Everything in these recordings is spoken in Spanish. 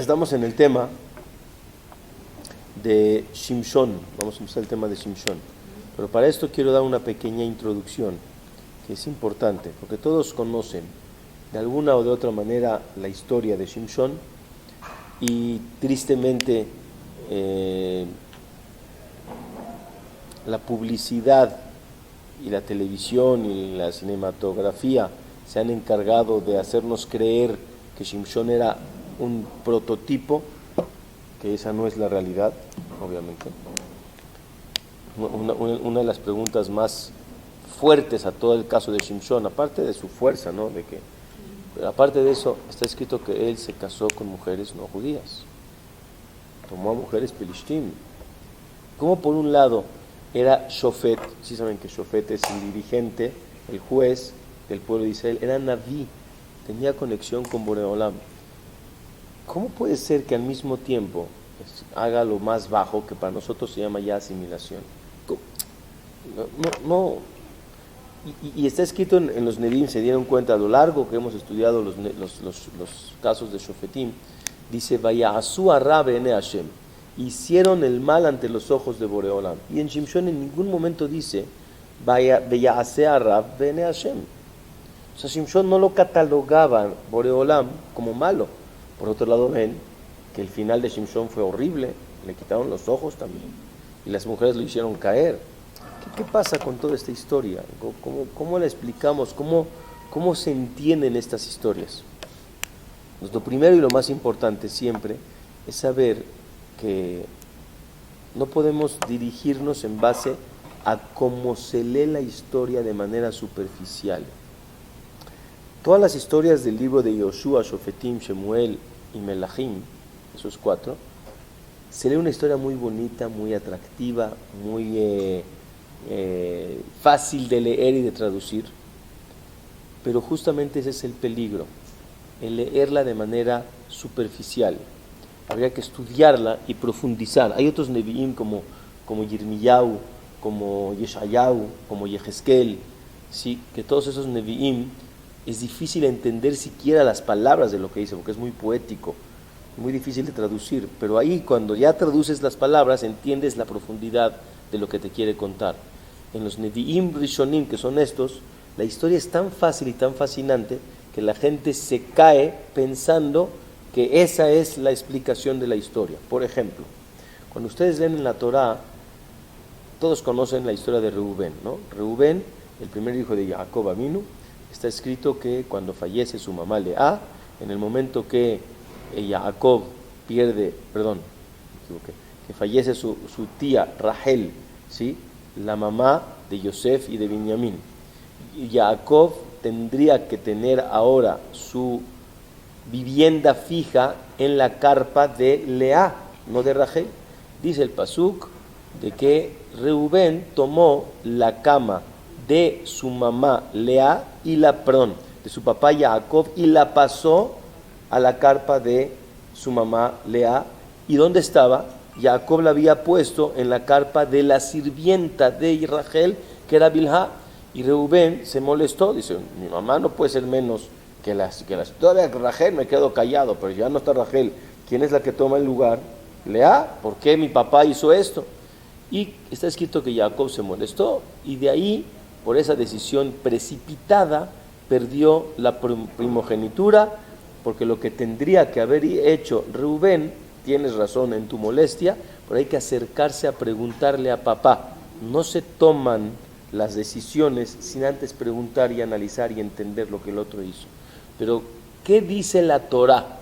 Estamos en el tema de Shimshon. Vamos a empezar el tema de Shimshon. Pero para esto quiero dar una pequeña introducción que es importante, porque todos conocen de alguna o de otra manera la historia de Shimshon y tristemente la publicidad y la televisión y la cinematografía se han encargado de hacernos creer que Shimshon era un prototipo, que esa no es la realidad, obviamente. Una de las preguntas más fuertes a todo el caso de Shimshon, aparte de su fuerza, ¿no? Pero aparte de eso, está escrito que él se casó con mujeres no judías, tomó a mujeres pelishtim. Como por un lado era Shofet, sí saben que Shofet es el dirigente, el juez del pueblo de Israel, era Naví, tenía conexión con Boreolam. ¿Cómo puede ser que al mismo tiempo haga lo más bajo, que para nosotros se llama ya asimilación? No. Y está escrito en los Nevi'im, se dieron cuenta a lo largo que hemos estudiado los casos de Shofetim, dice, Vaya'asu hará be'enei Hashem, hicieron el mal ante los ojos de Boreolam. Y en Shimshon en ningún momento dice, Vaya'ase hará be'enei Hashem. O sea, Shimshon no lo catalogaba Boreolam como malo. Por otro lado ven que el final de Shimshon fue horrible, le quitaron los ojos también, y las mujeres lo hicieron caer. ¿Qué pasa con toda esta historia? ¿Cómo la explicamos? ¿Cómo se entienden estas historias? Pues lo primero y lo más importante siempre es saber que no podemos dirigirnos en base a cómo se lee la historia de manera superficial. Todas las historias del libro de Yoshua, Shofetim, Shemuel y Melahim, esos 4, se lee una historia muy bonita, muy atractiva, muy fácil de leer y de traducir, pero justamente ese es el peligro, el leerla de manera superficial. Habría que estudiarla y profundizar. Hay otros Nevi'im como Yirmiyahu, como Yeshayahu, como Yehezkel, ¿sí? Que todos esos Nevi'im es difícil entender siquiera las palabras de lo que dice, porque es muy poético, muy difícil de traducir, pero ahí cuando ya traduces las palabras entiendes la profundidad de lo que te quiere contar. En los Nevi'im Rishonim, que son estos, la historia es tan fácil y tan fascinante que la gente se cae pensando que esa es la explicación de la historia. Por ejemplo, cuando ustedes leen en la Torá, todos conocen la historia de Reubén, ¿no? Reubén, el primer hijo de Jacob Avinu, está escrito que cuando fallece su mamá Lea, en el momento que Jacob que fallece su tía Rachel, ¿sí? La mamá de Yosef y de Binyamin, Jacob tendría que tener ahora su vivienda fija en la carpa de Lea, no de Rachel. Dice el pasuk de que Reubén tomó la cama de su mamá Lea de su papá Jacob, y la pasó a la carpa de su mamá Lea. ¿Y dónde estaba? Jacob la había puesto en la carpa de la sirvienta de Rachel, que era Bilhá. Y Reubén se molestó, dice, mi mamá no puede ser menos que las todavía Rachel, me quedo callado, pero ya no está Rachel. ¿Quién es la que toma el lugar? Lea. ¿Por qué mi papá hizo esto? Y está escrito que Jacob se molestó, y de ahí, por esa decisión precipitada, perdió la primogenitura, porque lo que tendría que haber hecho Reubén, tienes razón en tu molestia, pero hay que acercarse a preguntarle a papá. No se toman las decisiones sin antes preguntar y analizar y entender lo que el otro hizo. Pero, ¿qué dice la Torá?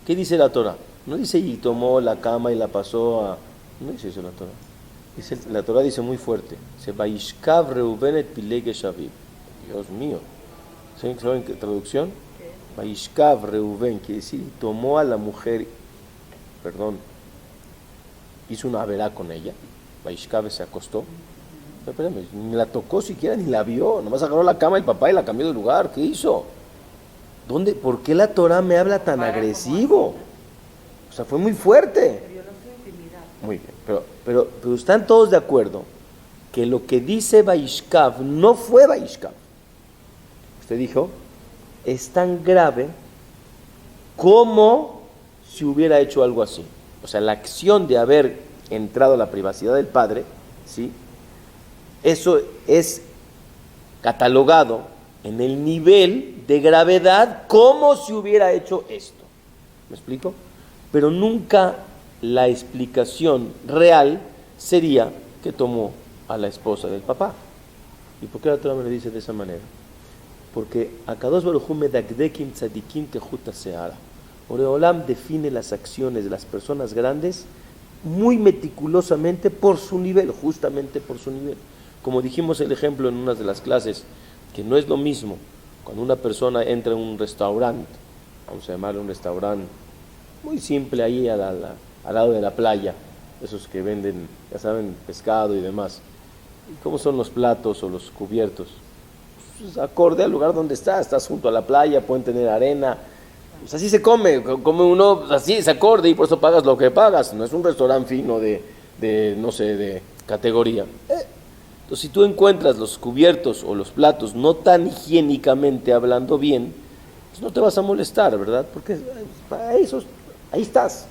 ¿Qué dice la Torá? No dice y tomó la cama y la pasó a... No dice eso la Torá. La Torá dice muy fuerte, dice, Vaishkav Reuben et Pileg Shaviv. Dios mío. ¿Saben qué traducción? Vaishkav Reuben, quiere decir, tomó a la mujer, hizo una verá con ella. Vaishkav se acostó. Pero espérame, ni la tocó siquiera, ni la vio. Nomás agarró la cama del papá y la cambió de lugar. ¿Qué hizo? ¿Por qué la Torá me habla tan agresivo? O sea, fue muy fuerte. Muy bien, pero están todos de acuerdo que lo que dice Vaishkav no fue Vaishkav. Usted dijo, es tan grave como si hubiera hecho algo así. O sea, la acción de haber entrado a la privacidad del padre, ¿sí? Eso es catalogado en el nivel de gravedad como si hubiera hecho esto. ¿Me explico? Pero nunca la explicación real sería que tomó a la esposa del papá. ¿Y por qué la Torah me lo dice de esa manera? Porque Akadosh Baruj Hu medakdekim tzadikim tejuta seara. Oreolam define las acciones de las personas grandes muy meticulosamente por su nivel, justamente por su nivel. Como dijimos el ejemplo en una de las clases, que no es lo mismo cuando una persona entra en un restaurante, vamos a llamarle un restaurante muy simple ahí al lado de la playa, esos que venden, ya saben, pescado y demás. ¿Cómo son los platos o los cubiertos? Pues acorde al lugar donde estás junto a la playa, pueden tener arena, pues así se come uno, así se acorde y por eso pagas lo que pagas, no es un restaurante fino de no sé, de categoría. Entonces, si tú encuentras los cubiertos o los platos no tan higiénicamente hablando bien, pues no te vas a molestar, ¿verdad? Porque ahí estás.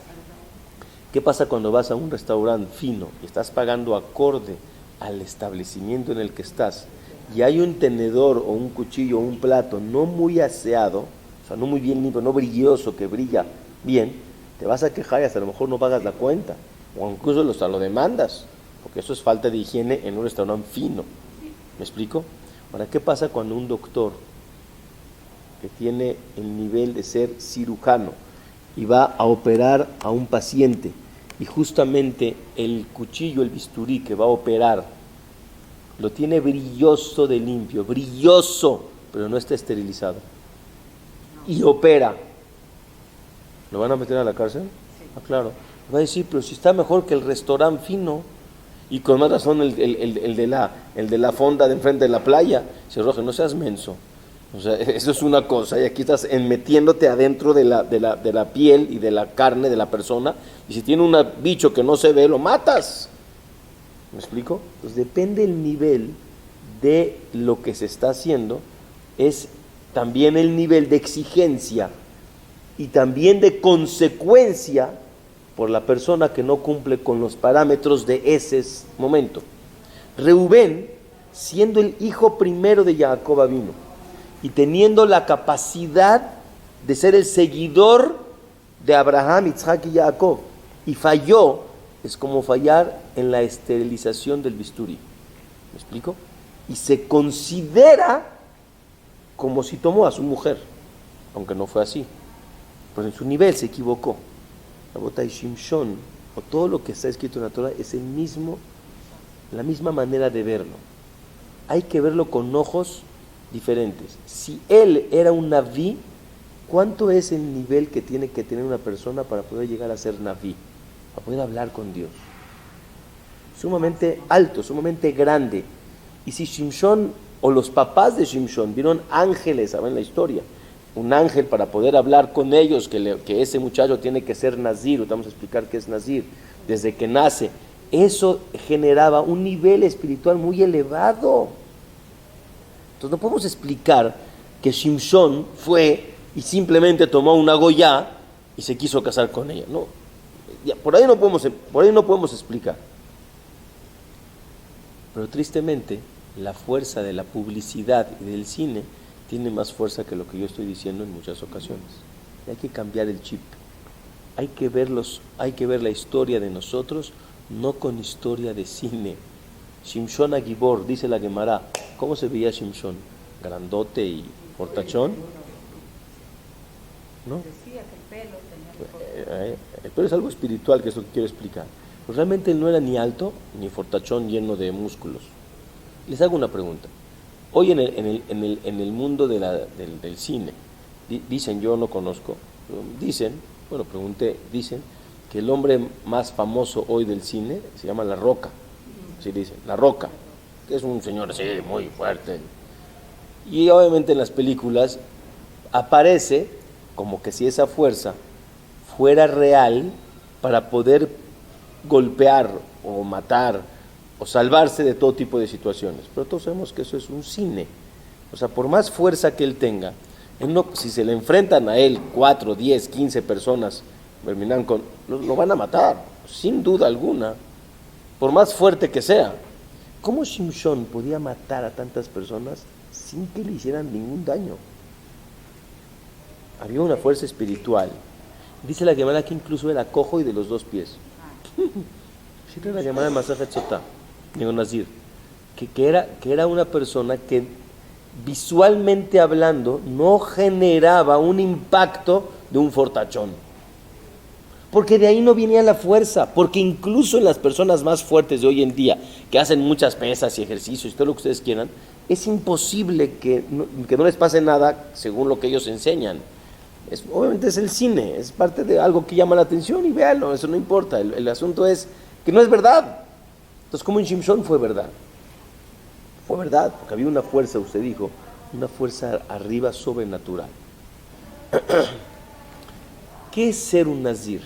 ¿Qué pasa cuando vas a un restaurante fino y estás pagando acorde al establecimiento en el que estás y hay un tenedor o un cuchillo o un plato no muy aseado, o sea, no muy bien limpio, no brilloso, que brilla bien, te vas a quejar y hasta a lo mejor no pagas la cuenta o incluso hasta lo demandas, porque eso es falta de higiene en un restaurante fino? ¿Me explico? Ahora, ¿qué pasa cuando un doctor que tiene el nivel de ser cirujano y va a operar a un paciente y justamente el cuchillo, el bisturí que va a operar lo tiene brilloso de limpio, brilloso, pero no está esterilizado y opera? ¿Lo van a meter a la cárcel? Ah, claro. Va a decir, pero si está mejor que el restaurante fino. Y con más razón el de la fonda de enfrente de la playa. Dice, Roge, no seas menso. O sea, eso es una cosa, y aquí estás metiéndote adentro de la piel y de la carne de la persona, y si tiene un bicho que no se ve, lo matas. ¿Me explico? Pues depende el nivel de lo que se está haciendo, es también el nivel de exigencia y también de consecuencia por la persona que no cumple con los parámetros de ese momento. Reubén, siendo el hijo primero de Jacob Avinu y teniendo la capacidad de ser el seguidor de Abraham, Isaac y Jacob, y falló, es como fallar en la esterilización del bisturí. ¿Me explico? Y se considera como si tomó a su mujer, aunque no fue así, pero en su nivel se equivocó. Rabotai, Shimshon, o todo lo que está escrito en la Torah, es la misma manera de verlo. Hay que verlo con ojos diferentes. Si él era un naví, ¿cuánto es el nivel que tiene que tener una persona para poder llegar a ser naví? Para poder hablar con Dios. Sumamente alto, sumamente grande. Y si Shimshon o los papás de Shimshon vieron ángeles, ¿saben la historia? Un ángel para poder hablar con ellos, que ese muchacho tiene que ser nazir, vamos a explicar qué es nazir, desde que nace. Eso generaba un nivel espiritual muy elevado. Entonces no podemos explicar que Shimshon fue y simplemente tomó una goya y se quiso casar con ella. No, por ahí no podemos explicar. Pero tristemente, la fuerza de la publicidad y del cine tiene más fuerza que lo que yo estoy diciendo en muchas ocasiones. Y hay que cambiar el chip. Hay que ver la historia de nosotros, no con historia de cine. Shimshon Agibor, dice la Gemara. ¿Cómo se veía Shimshon? ¿Grandote y fortachón? ¿No? Decía que el pelo tenía El pelo es algo espiritual, que es lo que quiero explicar. Pues realmente él no era ni alto, ni fortachón lleno de músculos. Les hago una pregunta. Hoy en el mundo del cine, dicen, yo no conozco, dicen que el hombre más famoso hoy del cine se llama La Roca. Así dicen, La Roca, que es un señor así, muy fuerte. Y obviamente en las películas aparece como que si esa fuerza fuera real para poder golpear o matar o salvarse de todo tipo de situaciones. Pero todos sabemos que eso es un cine. O sea, por más fuerza que él tenga, Si se le enfrentan a él 4, 10, 15 personas, lo van a matar, sin duda alguna, por más fuerte que sea. ¿Cómo Shimshon podía matar a tantas personas sin que le hicieran ningún daño? Había una fuerza espiritual. Dice la Gemara que incluso era cojo y de los 2 pies. Sí, la Gemara de Masajet Sotá, digo Nazir, que era una persona que visualmente hablando no generaba un impacto de un fortachón, porque de ahí no venía la fuerza, porque incluso en las personas más fuertes de hoy en día, que hacen muchas pesas y ejercicios y todo lo que ustedes quieran, es imposible que no les pase nada según lo que ellos enseñan. Obviamente es el cine, es parte de algo que llama la atención y véanlo, eso no importa, el asunto es que no es verdad. Entonces, como en Shimshon fue verdad, porque había una fuerza, usted dijo, una fuerza arriba sobrenatural. ¿Qué es ser un nazir?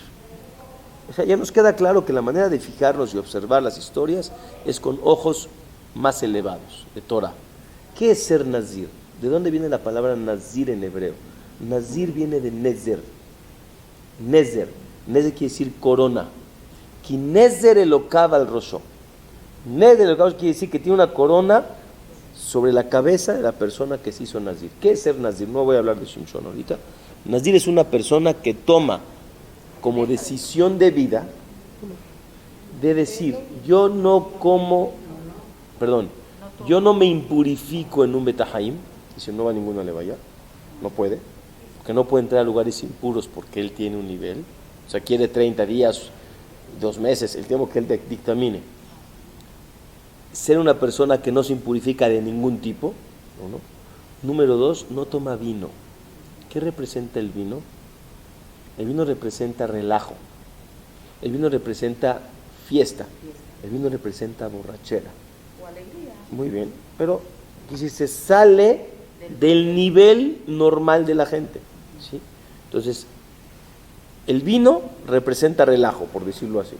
O sea, ya nos queda claro que la manera de fijarnos y observar las historias es con ojos más elevados, de Torah. ¿Qué es ser nazir? ¿De dónde viene la palabra nazir en hebreo? Nazir viene de nezer. Nezer quiere decir corona. Ki nezer elokav al rosho. Nezer elokav quiere decir que tiene una corona sobre la cabeza de la persona que se hizo nazir. ¿Qué es ser nazir? No voy a hablar de Shimshon ahorita. Nazir es una persona que toma como decisión de vida de decir, yo no me impurifico en un betahaim, dice, no va a ninguna levaya, no puede, porque no puede entrar a lugares impuros porque él tiene un nivel, o sea, quiere 30 días, 2 meses, el tiempo que él dictamine. Ser una persona que no se impurifica de ningún tipo, ¿no? Número 2, no toma vino. ¿Qué representa el vino? El vino representa relajo, el vino representa fiesta, el vino representa borrachera. O alegría. Muy bien, pero si se sale del nivel normal de la gente, ¿sí? Entonces, el vino representa relajo, por decirlo así.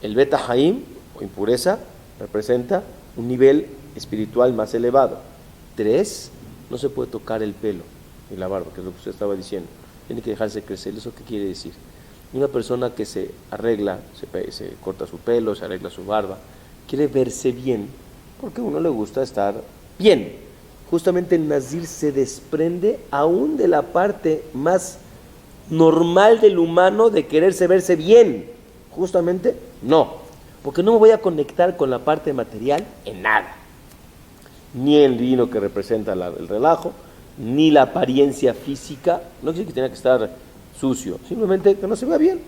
El beta haim, o impureza, representa un nivel espiritual más elevado. 3, no se puede tocar el pelo y la barba, que es lo que usted estaba diciendo. Tiene que dejarse crecer. ¿Eso qué quiere decir? Una persona que se arregla, se corta su pelo, se arregla su barba, quiere verse bien, porque a uno le gusta estar bien. Justamente el nazir se desprende aún de la parte más normal del humano de quererse verse bien. Justamente no, porque no me voy a conectar con la parte material en nada. Ni el vino que representa el relajo, ni la apariencia física, no quiere que tenga que estar sucio, simplemente que no se vea bien.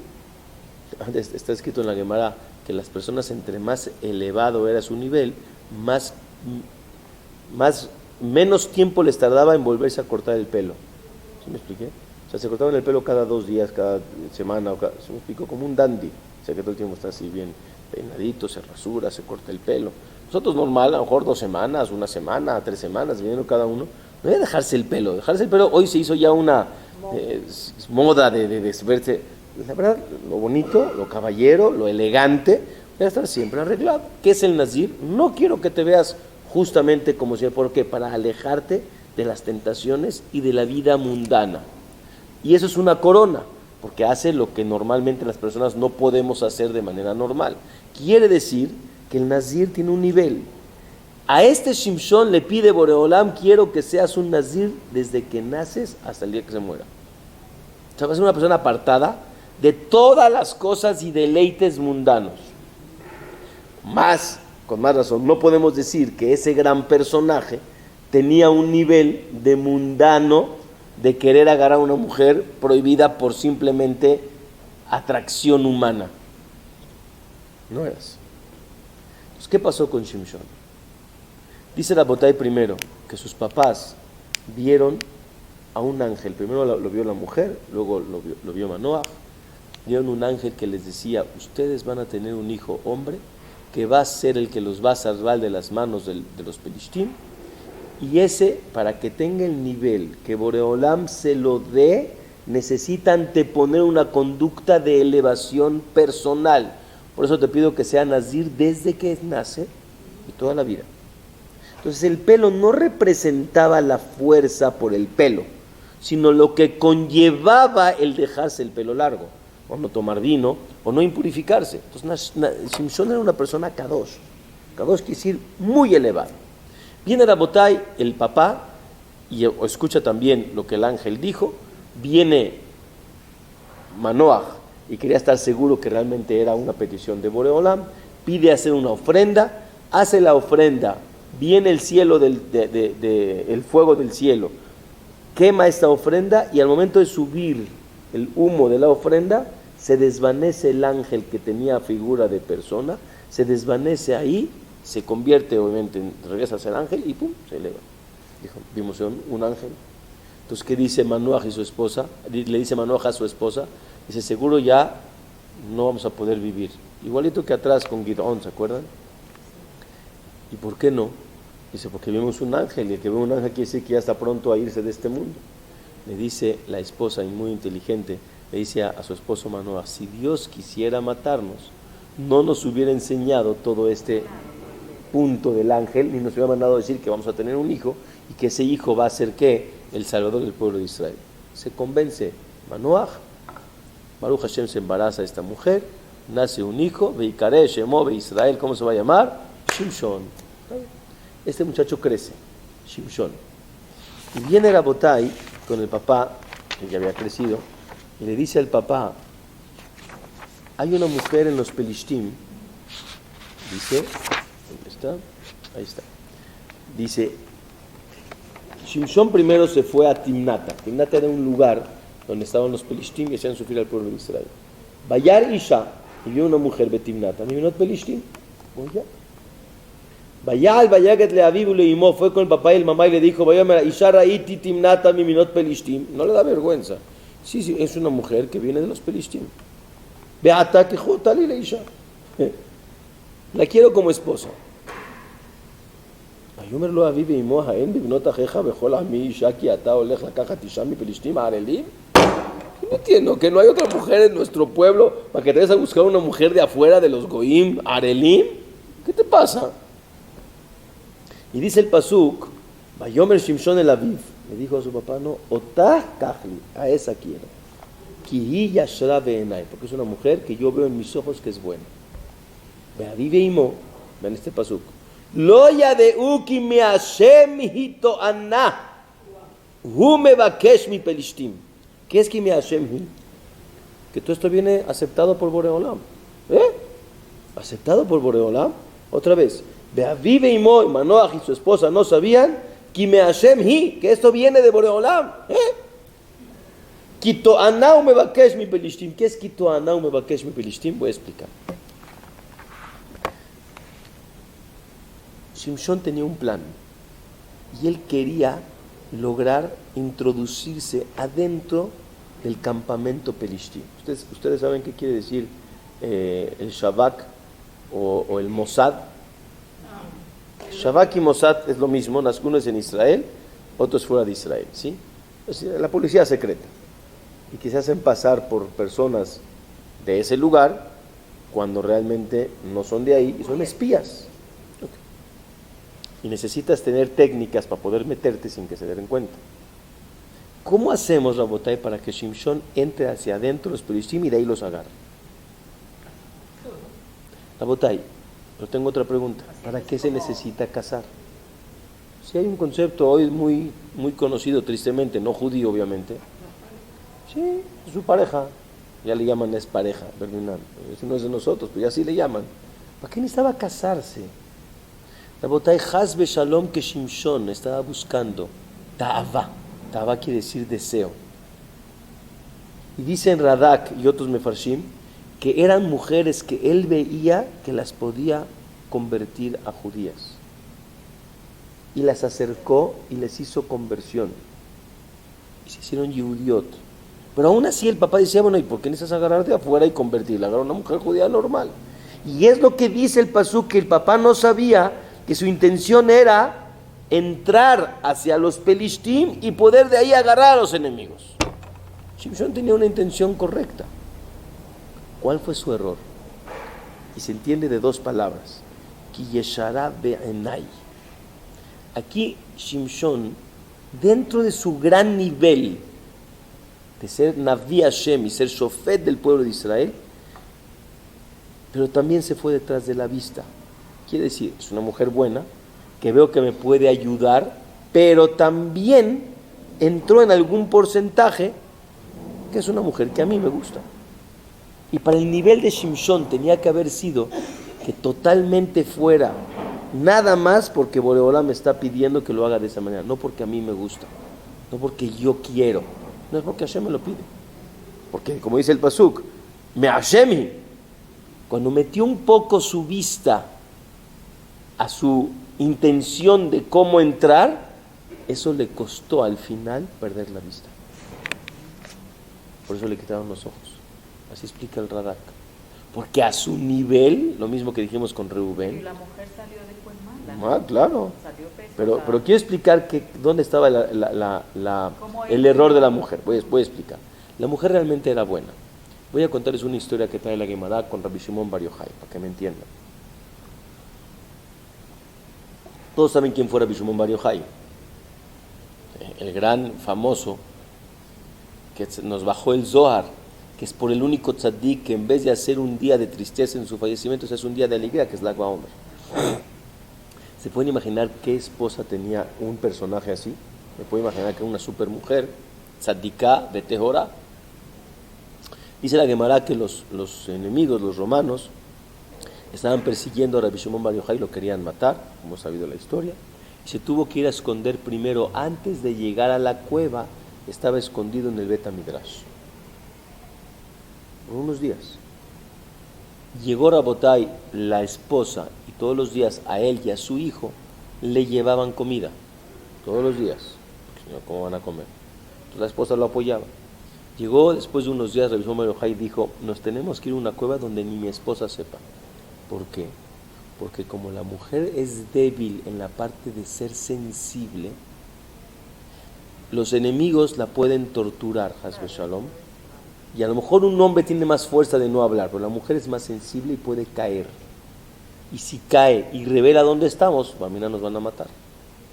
Está escrito en la Gemara que las personas, entre más elevado era su nivel, menos tiempo les tardaba en volverse a cortar el pelo. ¿Sí me expliqué? O sea, se cortaban el pelo cada 2 días, cada semana, ¿se me explicó? Como un dandy, o sea, que todo el tiempo está así bien peinadito, se rasura, se corta el pelo. Nosotros normal, a lo mejor 2 semanas, 1 semana, 3 semanas, viniendo cada uno. No es dejarse el pelo, hoy se hizo ya una moda de verse, la verdad, lo bonito, lo caballero, lo elegante, debe estar siempre arreglado. ¿Qué es el nazir? No quiero que te veas justamente como si, ¿por qué? Para alejarte de las tentaciones y de la vida mundana. Y eso es una corona, porque hace lo que normalmente las personas no podemos hacer de manera normal. Quiere decir que el nazir tiene un nivel. A este Shimshon le pide Boreolam, quiero que seas un nazir desde que naces hasta el día que se muera. O sea, vas a ser una persona apartada de todas las cosas y deleites mundanos. Con más razón, no podemos decir que ese gran personaje tenía un nivel de mundano de querer agarrar a una mujer prohibida por simplemente atracción humana. No eras. Entonces, ¿qué pasó con Shimshon? Dice Rabotai primero que sus papás vieron a un ángel. Primero lo vio la mujer, luego lo vio Manoah. Vieron un ángel que les decía, ustedes van a tener un hijo hombre que va a ser el que los va a salvar de las manos de los Pelishtim. Y ese, para que tenga el nivel que Boreolam se lo dé, necesita anteponer una conducta de elevación personal. Por eso te pido que sea nazir desde que nace y toda la vida. Entonces el pelo no representaba la fuerza por el pelo, sino lo que conllevaba el dejarse el pelo largo, o no tomar vino, o no impurificarse. Entonces Shimshon era una persona kadosh. Kadosh quiere decir muy elevado. Viene Rabotay, el papá, y escucha también lo que el ángel dijo. Viene Manoach y quería estar seguro que realmente era una petición de Boreolam. Pide hacer una ofrenda, hace la ofrenda, viene el cielo el fuego del cielo, quema esta ofrenda y al momento de subir el humo de la ofrenda, se desvanece el ángel que tenía figura de persona, se desvanece ahí, se convierte obviamente, regresa a ser ángel y pum, se eleva. Dijo, vimos un ángel. Entonces, ¿qué dice Manoach y su esposa? Le dice Manoach a su esposa, dice, seguro ya no vamos a poder vivir. Igualito que atrás con Gidón, ¿se acuerdan? ¿Y por qué no? Dice, porque vimos un ángel, y el que ve un ángel quiere decir que ya está pronto a irse de este mundo. Le dice la esposa, y muy inteligente, le dice a su esposo Manoach, si Dios quisiera matarnos, no nos hubiera enseñado todo este punto del ángel, ni nos hubiera mandado a decir que vamos a tener un hijo, y que ese hijo va a ser, ¿qué? El salvador del pueblo de Israel. Se convence Manoach, Baruch Hashem se embaraza esta mujer, nace un hijo, Veikare Shemo Israel, ¿cómo se va a llamar? Shimshon. Este muchacho crece, Shimshon. Y viene Rabotay con el papá, que ya había crecido, y le dice al papá, hay una mujer en los Pelishtim, dice, ¿dónde está? Ahí está. Dice, Shimshon primero se fue a Timnata. Timnata era un lugar donde estaban los Pelishtim y hacían sufrir al pueblo de Israel. Bayar Isha, y vio una mujer de Timnata, mi vinot Pelishtim, oye. Bayal, Bayaget le avivu le imó, fue con el papá y el mamá y le dijo, Bayamera, Isha raiti Timnata mi vinot Pelishtim. No le da vergüenza. Sí, es una mujer que viene de los Pelishtim. Beata que jotali le Isha. La quiero como esposa. Bayomer lo avivu le imó, haen bibnot ajeja, bejol ami Isha, ki ata olech lakaja tisha mi Pelishtim, arelim. No entiendo que no hay otra mujer en nuestro pueblo para que te vayas a buscar una mujer de afuera de los Goim, Arelim. ¿Qué te pasa? Y dice el pasuk, Bayomer Shimshon el Aviv, le dijo a su papá, no, Otah Kahli, a esa quiero. Ki yashra be'enai, porque es una mujer que yo veo en mis ojos que es buena. Be'aviv eimo, ven este pasuk. Lo yadeu ki mi Hashem hito anna, hu mevakesh mi pelishtim. ¿Qué es Kimi Hashem? Que todo esto viene aceptado por Boreolam. ¿Aceptado por Boreolam? Otra vez. Beavive y Moy, Manoach y su esposa no sabían Kimi Hashem, que esto viene de Boreolam. Kito anau me bakesh mi pelishtim. ¿Qué es Kito anau me bakesh mi pelishtim? Voy a explicar. Shimshon tenía un plan y él quería lograr introducirse adentro del campamento pelishtim. Ustedes saben qué quiere decir el Shabak o el Mossad. Shabak y Mossad es lo mismo, uno es en Israel, otro es fuera de Israel, ¿sí? Es la policía secreta y que se hacen pasar por personas de ese lugar cuando realmente no son de ahí y son espías. Y necesitas tener técnicas para poder meterte sin que se den cuenta. ¿Cómo hacemos, Rabotay, para que Shimshon entre hacia adentro los Pelishtim y de ahí los agarre? Rabotay, pero tengo otra pregunta. ¿Para qué se necesita casar? Si hay un concepto hoy muy conocido, tristemente, no judío obviamente. Sí, es su pareja. Ya le llaman es pareja, ¿verdad? Eso no es de nosotros, pero ya sí le llaman. ¿Para qué necesitaba casarse? Rabotay, Hazbe Shalom que Shimshon estaba buscando Ta'ava. Ta'ava quiere decir deseo. Y dicen Radak y otros Mefarshim que eran mujeres que él veía que las podía convertir a judías. Y las acercó y les hizo conversión. Y se hicieron Yehudiot. Pero aún así el papá decía, bueno, ¿y por qué necesitas agarrar de afuera y convertirla? Agarrar a una mujer judía normal. Y es lo que dice el pasuk, que el papá no sabía que su intención era entrar hacia los Pelishtim y poder de ahí agarrar a los enemigos. Shimshon tenía una intención correcta. ¿Cuál fue su error? Y se entiende de dos palabras. Ki yeshara be'enai. Aquí Shimshon, dentro de su gran nivel de ser Naví Hashem y ser Shofet del pueblo de Israel, pero también se fue detrás de la vista. Quiere decir, es una mujer buena, que veo que me puede ayudar, pero también entró en algún porcentaje que es una mujer que a mí me gusta. Y para el nivel de Shimshon tenía que haber sido que totalmente fuera nada más porque Boreolá me está pidiendo que lo haga de esa manera, no porque a mí me gusta, no porque yo quiero, no es porque Hashem me lo pide. Porque como dice el Pasuk, me Hashemi, cuando metió un poco su vista a su intención de cómo entrar, eso le costó al final perder la vista. Por eso le quitaron los ojos. Así explica el Radak. Porque a su nivel, lo mismo que dijimos con Reubén. Y la mujer salió después mala. Claro. Salió pesada. Pero quiero explicar dónde estaba el error de la mujer. Voy a explicar. La mujer realmente era buena. Voy a contarles una historia que trae la Gemara con Rabbi Shimon Bar Yochai, para que me entiendan. Todos saben quién fue Rabbi Shimon Bar Yochai. El gran famoso que nos bajó el Zohar, que es por el único tzaddik que en vez de hacer un día de tristeza en su fallecimiento, se hace un día de alegría, que es Lag BaOmer. ¿Se pueden imaginar qué esposa tenía un personaje así? ¿Me puedo imaginar que era una super mujer, tzaddiká de Tehora? Dice la Gemara que los enemigos, los romanos, estaban persiguiendo a Rabbi Shimon Bar Yochai y lo querían matar, hemos sabido la historia, y se tuvo que ir a esconder primero. Antes de llegar a la cueva, estaba escondido en el Bet HaMidrash por unos días. Llegó Rabotai, la esposa, y todos los días a él y a su hijo le llevaban comida, todos los días, porque ¿cómo van a comer? Entonces la esposa lo apoyaba. Llegó después de unos días, Rabbi Shimon Bar Yochai dijo, nos tenemos que ir a una cueva donde ni mi esposa sepa. ¿Por qué? Porque como la mujer es débil en la parte de ser sensible, los enemigos la pueden torturar, Hasbe Shalom, y a lo mejor un hombre tiene más fuerza de no hablar, pero la mujer es más sensible y puede caer. Y si cae y revela dónde estamos, mira, nos van a matar.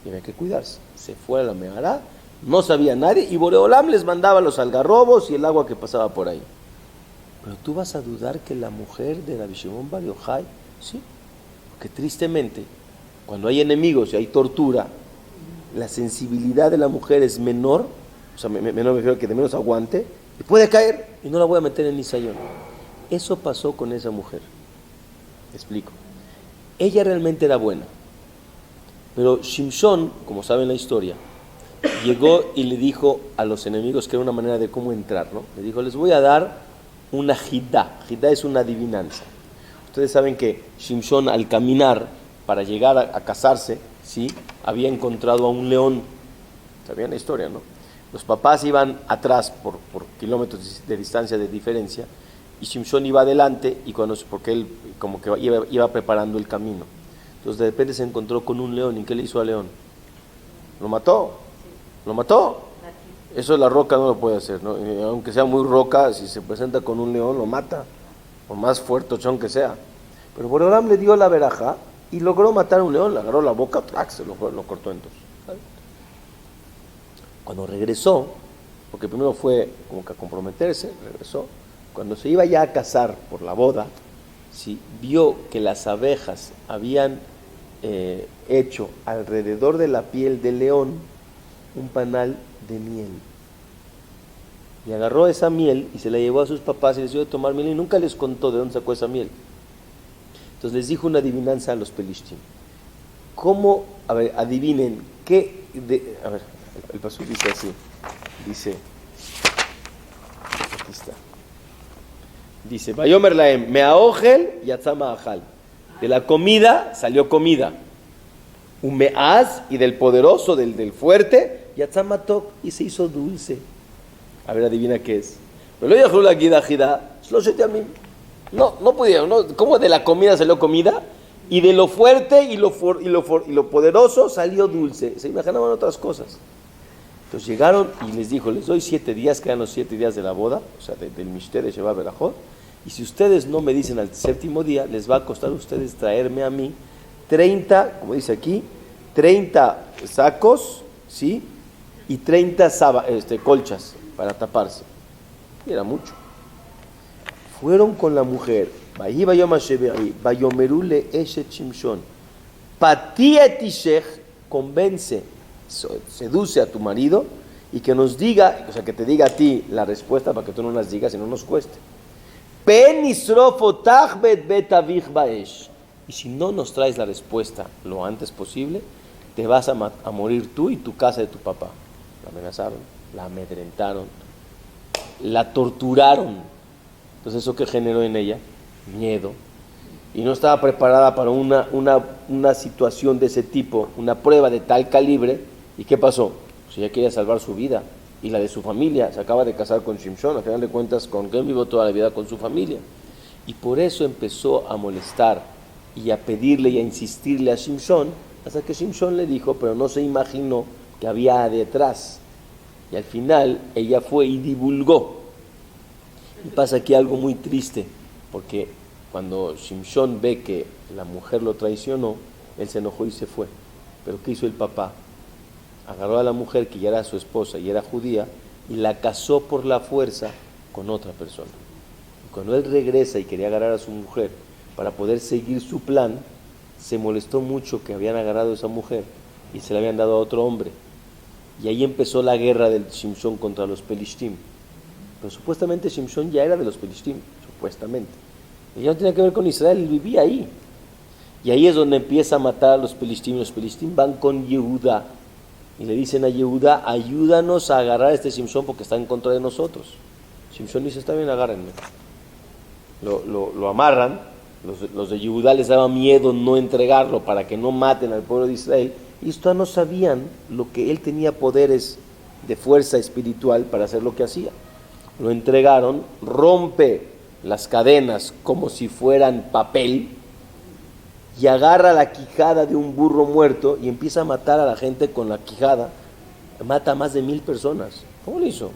Y hay que cuidarse. Se fue a la Mehará, no sabía nadie, y Boreolam les mandaba los algarrobos y el agua que pasaba por ahí. Pero tú vas a dudar que la mujer de Rabbi Shimon Bar Yochai, sí, porque tristemente, cuando hay enemigos y hay tortura, la sensibilidad de la mujer es menor, o sea, menor me refiero que de menos aguante, y puede caer, y no la voy a meter en Nisayón. Eso pasó con esa mujer. Explico. Ella realmente era buena, pero Shimshon, como saben la historia, llegó y le dijo a los enemigos que era una manera de cómo entrar, ¿no? Le dijo, les voy a dar una jidá. Jidá es una adivinanza. Ustedes saben que Shimshon, al caminar para llegar a casarse, ¿sí?, había encontrado a un león. ¿Sabían la historia, no? Los papás iban atrás por kilómetros de distancia de diferencia, y Shimshon iba adelante, porque él como que iba preparando el camino. Entonces de repente se encontró con un león. ¿Y qué le hizo al león? Lo mató. Lo mató. Eso la roca no lo puede hacer, ¿no? Aunque sea muy roca, si se presenta con un león, lo mata, por más fuertochón que sea. Pero Boreolam le dio la verajá y logró matar a un león, le agarró la boca, ¡trac!, se lo cortó en dos. Cuando regresó, porque primero fue como que a comprometerse, regresó. Cuando se iba ya a casar por la boda, ¿sí?, vio que las abejas habían hecho alrededor de la piel del león un panal de miel. Y agarró esa miel y se la llevó a sus papás y les dio de tomar miel, y nunca les contó de dónde sacó esa miel. Entonces les dijo una adivinanza a los pelishtim. ¿Cómo? A ver, adivinen qué. A ver, el pasú dice así. Dice. Aquí está. Dice: Vayomer laem, meaogel yatzama ajal. De la comida salió comida. Umeaz, y del poderoso, del fuerte, yatzama tok, y se hizo dulce. A ver, adivina qué es. Pero lo la guida jida, no podía, ¿no? ¿Cómo de la comida salió comida? Y de lo fuerte y lo poderoso salió dulce. Se imaginaban otras cosas. Entonces llegaron y les dijo: les doy 7 días, que eran los 7 días de la boda, o sea, del Mishté de Sheva Berajot, y si ustedes no me dicen al 7º día, les va a costar a ustedes traerme a mí 30, como dice aquí, 30 sacos, ¿sí? Y 30 colchas para taparse. Y era mucho. Fueron con la mujer. Vayomerule eshet Shimshon. Patia tishech, convence, seduce a tu marido y que nos diga, o sea, que te diga a ti la respuesta para que tú no las digas y no nos cueste. Y si no nos traes la respuesta lo antes posible, te vas a morir tú y tu casa de tu papá. La amenazaron, la amedrentaron, la torturaron. Entonces, ¿eso qué generó en ella? Miedo. Y no estaba preparada para una situación de ese tipo, una prueba de tal calibre. ¿Y qué pasó? Pues ella quería salvar su vida y la de su familia. Se acaba de casar con Shimshon, al final de cuentas, con quien vivió toda la vida, con su familia. Y por eso empezó a molestar y a pedirle y a insistirle a Shimshon, hasta que Shimshon le dijo, pero no se imaginó que había detrás. Y al final ella fue y divulgó. Y pasa aquí algo muy triste, porque cuando Shimshon ve que la mujer lo traicionó, él se enojó y se fue. Pero ¿qué hizo el papá? Agarró a la mujer, que ya era su esposa y era judía, y la casó por la fuerza con otra persona. Y cuando él regresa y quería agarrar a su mujer para poder seguir su plan, se molestó mucho que habían agarrado a esa mujer y se la habían dado a otro hombre. Y ahí empezó la guerra del Shimshon contra los Pelishtim. Pero supuestamente Shimshon ya era de los Pelishtim, supuestamente. Ella no tenía que ver con Israel, él vivía ahí. Y ahí es donde empieza a matar a los Pelishtim. Los Pelishtim van con Yehudá y le dicen a Yehudá, ayúdanos a agarrar a este Shimshon porque está en contra de nosotros. Shimshon dice, está bien, agárrenme. Lo amarran. Los de Yehudá les daba miedo no entregarlo para que no maten al pueblo de Israel. Y estos no sabían lo que él tenía poderes de fuerza espiritual para hacer lo que hacía. Lo entregaron, rompe las cadenas como si fueran papel y agarra la quijada de un burro muerto y empieza a matar a la gente con la quijada. Mata a más de 1000 personas. ¿Cómo lo hizo?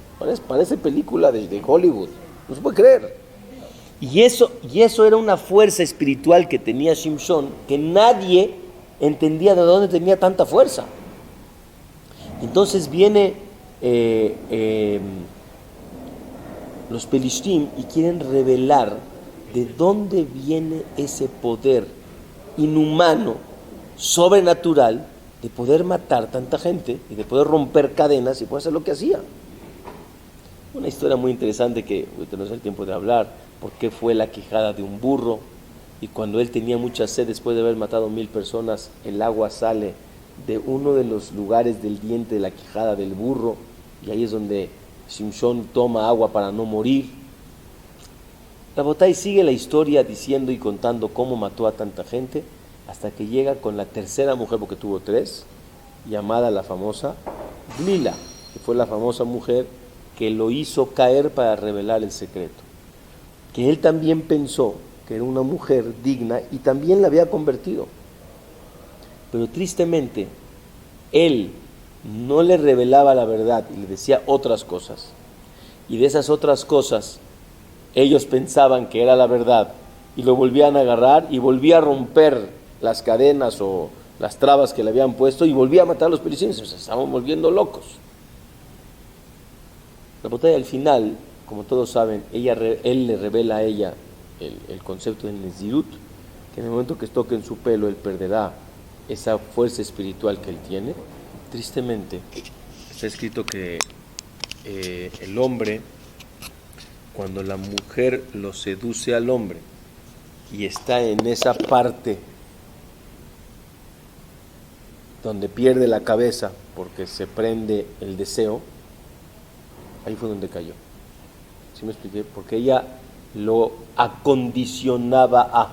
Parece película de Hollywood. No se puede creer. Y eso era una fuerza espiritual que tenía Shimshon, que nadie entendía de dónde tenía tanta fuerza. Entonces viene los Pelishtim y quieren revelar de dónde viene ese poder inhumano, sobrenatural, de poder matar tanta gente y de poder romper cadenas y poder hacer lo que hacía. Una historia muy interesante que no es el tiempo de hablar. ¿Por qué fue la quijada de un burro? Y cuando él tenía mucha sed, después de haber matado 1000 personas, el agua sale de uno de los lugares del diente de la quijada del burro, y ahí es donde Shimshon toma agua para no morir. Rabotai sigue la historia diciendo y contando cómo mató a tanta gente, hasta que llega con la tercera mujer, porque tuvo 3, llamada la famosa Glila, que fue la famosa mujer que lo hizo caer para revelar el secreto. Que él también pensó que era una mujer digna y también la había convertido. Pero tristemente, él no le revelaba la verdad y le decía otras cosas. Y de esas otras cosas, ellos pensaban que era la verdad y lo volvían a agarrar y volvía a romper las cadenas o las trabas que le habían puesto y volvía a matar a los pelishtim. Se estaban volviendo locos. La batalla al final, como todos saben, él le revela a ella el concepto del Nezirut, que en el momento que toque en su pelo, él perderá esa fuerza espiritual que él tiene. Tristemente, está escrito que el hombre, cuando la mujer lo seduce al hombre y está en esa parte donde pierde la cabeza porque se prende el deseo, ahí fue donde cayó. ¿Sí me expliqué? Porque ella lo acondicionaba a.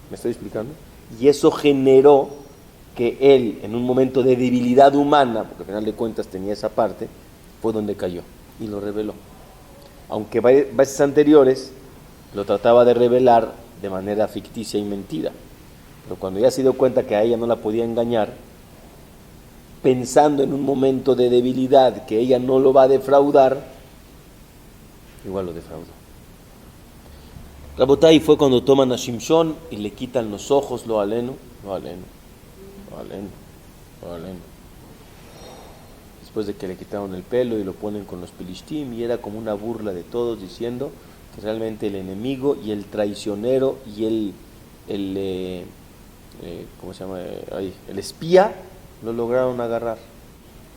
¿Me estoy explicando? Y eso generó que él, en un momento de debilidad humana, porque al final de cuentas tenía esa parte, fue donde cayó y lo reveló. Aunque veces anteriores lo trataba de revelar de manera ficticia y mentira. Pero cuando ya se dio cuenta que a ella no la podía engañar, pensando en un momento de debilidad que ella no lo va a defraudar, igual lo defraudó. Rabotai fue cuando toman a Shimshon y le quitan los ojos, lo aleno. Valen, valen. Después de que le quitaron el pelo y lo ponen con los Pelishtim, y era como una burla de todos, diciendo que realmente el enemigo y el traicionero y ¿cómo se llama? El espía lo lograron agarrar.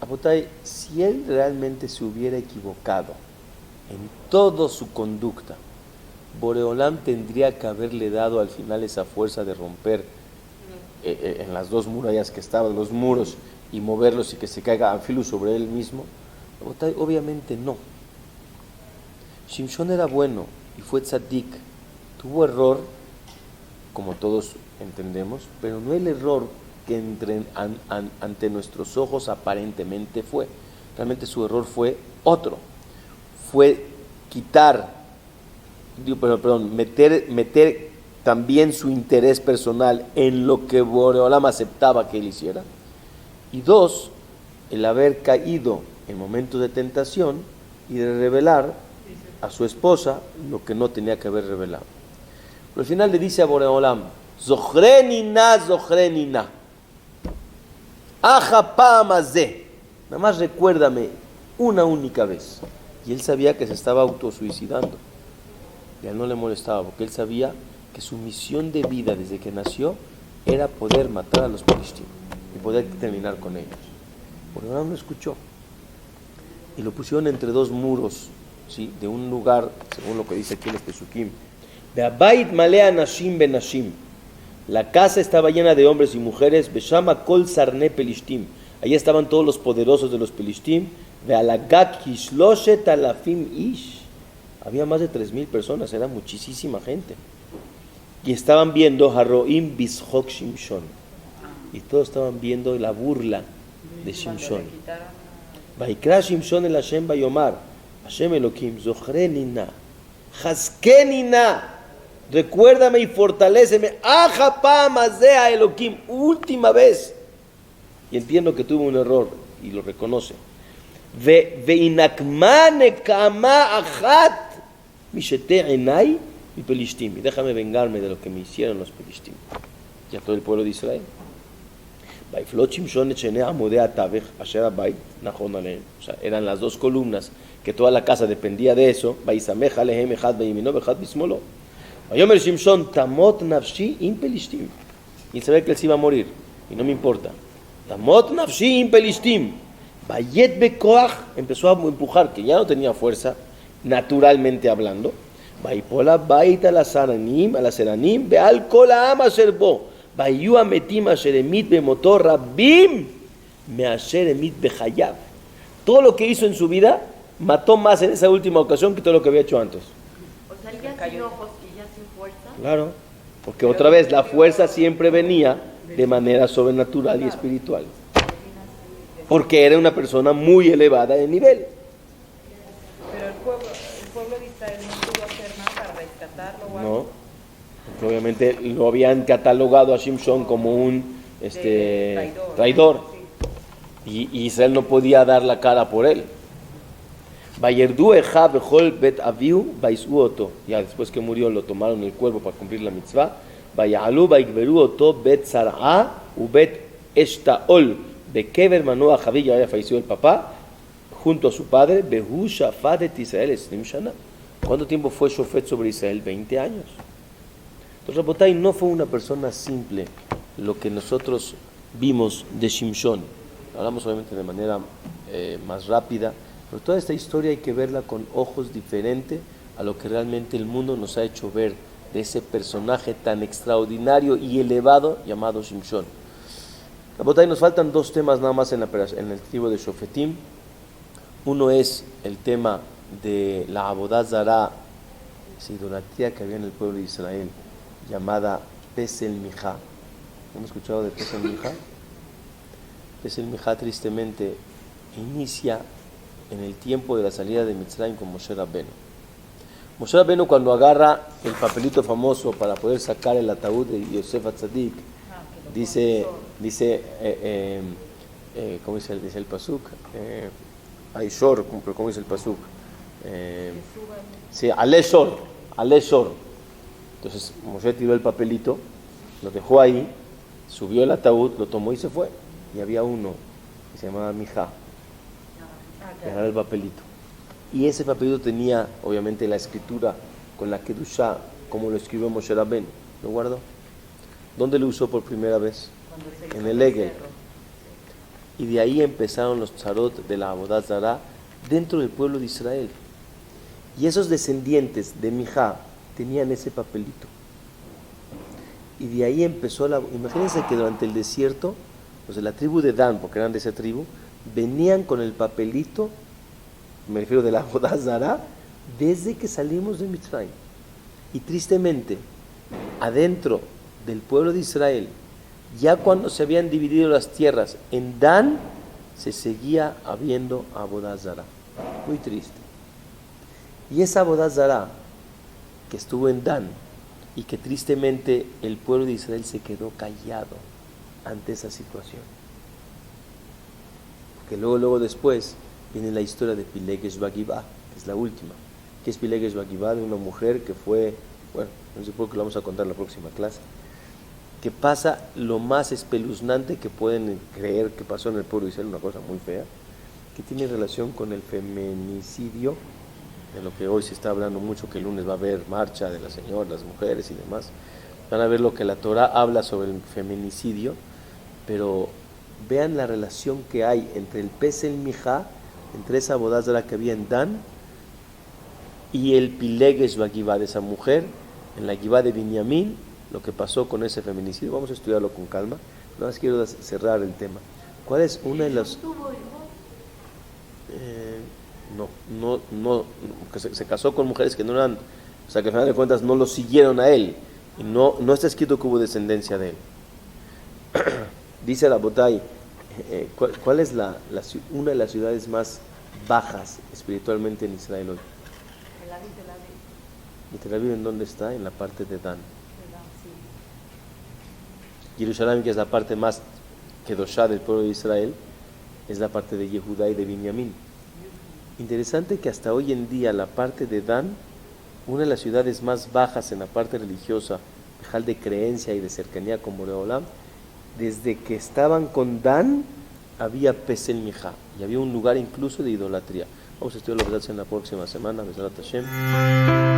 Abotay, si él realmente se hubiera equivocado en toda su conducta, Boreolam tendría que haberle dado al final esa fuerza de romper en las dos murallas que estaban, los muros, y moverlos y que se caiga Anfilu sobre él mismo. Abotay, obviamente no. Shimshon era bueno y fue tzadik, tuvo error, como todos entendemos, pero no el error que ante nuestros ojos aparentemente fue. Realmente su error fue otro, fue meter también su interés personal en lo que Boreolam aceptaba que él hiciera, y dos, el haber caído en momentos de tentación y de revelar a su esposa lo que no tenía que haber revelado. Pero al final le dice a Boreolam: Zochrenina, Zochrenina, Aja Pamazé, nada más recuérdame una única vez. Y él sabía que se estaba autosuicidando, y a él no le molestaba, porque él sabía que su misión de vida desde que nació era poder matar a los Pelishtim y poder terminar con ellos. Boreolam no escuchó y lo pusieron entre dos muros, ¿sí?, de un lugar, según lo que dice aquí en los Pesukim. Be'abayit malea nashim benashim, la casa estaba llena de hombres y mujeres. Beshama kol sarne pelishtim, ahí estaban todos los poderosos de los Pelishtim. Ve'alagak kishloshet alafim ish, había más de 3,000 personas, era muchísima gente. Y estaban viendo Haroim bishok Shimshon, y todos estaban viendo la burla de Shimshon. Vaikra Shimshon el Hashem Bayomar, Hashem Elohim, Zochrenina, Haskenina, recuérdame y fortaléceme, Ajapam Azea Elohim, última vez. Y entiendo que tuvo un error y lo reconoce. Veinakmane kama achat mishete enai mi Pelishtim, y déjame vengarme de lo que me hicieron los Pelishtim. Ya todo el pueblo de Israel. O sea, eran las dos columnas, que toda la casa dependía de eso. Y sabía que él se iba a morir, y no me importa. Empezó a empujar, que ya no tenía fuerza, naturalmente hablando. A la Seranim, Beal Kola Ama Serbo. Todo lo que hizo en su vida mató más en esa última ocasión que todo lo que había hecho antes. O sea, ya sin ojos y ya sin fuerza. Claro, porque otra vez la fuerza siempre venía de manera sobrenatural y espiritual, porque era una persona muy elevada de nivel. Pero el pueblo de Israel no pudo hacer nada para rescatarlo o algo. No. Obviamente lo habían catalogado a Shimshon como un traidor. Sí. Y Israel no podía dar la cara por él. Ya después que murió lo tomaron el cuerpo para cumplir la mitzvah. Ya falleció el papá junto a su padre. ¿Cuánto tiempo fue Shofet sobre Israel? 20 años. Entonces, Rabotay no fue una persona simple lo que nosotros vimos de Shimshon. Hablamos obviamente de manera más rápida, pero toda esta historia hay que verla con ojos diferentes a lo que realmente el mundo nos ha hecho ver de ese personaje tan extraordinario y elevado llamado Shimshon. Rabotay, nos faltan dos temas nada más en el libro de Shofetim. Uno es el tema de la Avodat Zará, esa idolatría que había en el pueblo de Israel, llamada Pesel Mijá. ¿Hemos escuchado de Pesel Mijá? Pesel Mijá tristemente inicia en el tiempo de la salida de Mitzrayim con Moshe Rabbeinu. Moshe Rabbeinu, cuando agarra el papelito famoso para poder sacar el ataúd de Yosef Atzadik, dice ¿cómo dice el pasuk? Aishor, ¿cómo dice el pasuk? Sí, Aleshor. Entonces Moshe tiró el papelito, lo dejó ahí, subió el ataúd, lo tomó y se fue. Y había uno que se llamaba Mija, que era el papelito. Y ese papelito tenía, obviamente, la escritura con la Kedushá, como lo escribió Moshe Rabbeinu. ¿Lo guardó? ¿Dónde lo usó por primera vez? En el Egel. Y de ahí empezaron los tzarot de la Avodat Zará dentro del pueblo de Israel. Y esos descendientes de Mijá tenían ese papelito. Y de ahí empezó imagínense que durante el desierto, los de la tribu de Dan, porque eran de esa tribu, venían con el papelito, me refiero de la Avodat Zará, desde que salimos de Mitzrayim. Y tristemente, adentro del pueblo de Israel, ya cuando se habían dividido las tierras en Dan, se seguía habiendo Avodat Zará. Muy triste. Y esa Avodat Zará que estuvo en Dan, y que tristemente el pueblo de Israel se quedó callado ante esa situación. Porque luego después viene la historia de Pilegesh Bagivá, que es la última. ¿Qué es Pilegesh Bagivá? De una mujer que fue, bueno, no sé por qué lo vamos a contar en la próxima clase, que pasa lo más espeluznante que pueden creer que pasó en el pueblo de Israel, una cosa muy fea, que tiene relación con el feminicidio, de lo que hoy se está hablando mucho, que el lunes va a haber marcha de las señoras, las mujeres y demás. Van a ver lo que la Torah habla sobre el feminicidio, pero vean la relación que hay entre el Pesel Mijá, entre esa Avodat Zará que había en Dan, y el Pilegesh Bagivá de esa mujer, en la Givá de Binyamin, lo que pasó con ese feminicidio. Vamos a estudiarlo con calma. Nada más quiero cerrar el tema. ¿Cuál es una de las... no, que se casó con mujeres que no eran, o sea que al final de cuentas no lo siguieron a él, y no está escrito que hubo descendencia de él. Dice la Botay, ¿cuál es una de las ciudades más bajas espiritualmente en Israel hoy? ¿Y Tel Aviv en dónde está? En la parte de Dan. Jerusalén, que es la parte más kedoshá del pueblo de Israel, es la parte de Yehudá y de Binyamin. Interesante que hasta hoy en día la parte de Dan, una de las ciudades más bajas en la parte religiosa, de creencia y de cercanía con Boreolam, desde que estaban con Dan había Pesel Mijá y había un lugar incluso de idolatría. Vamos a estudiar los datos en la próxima semana. Be'ezrat Hashem.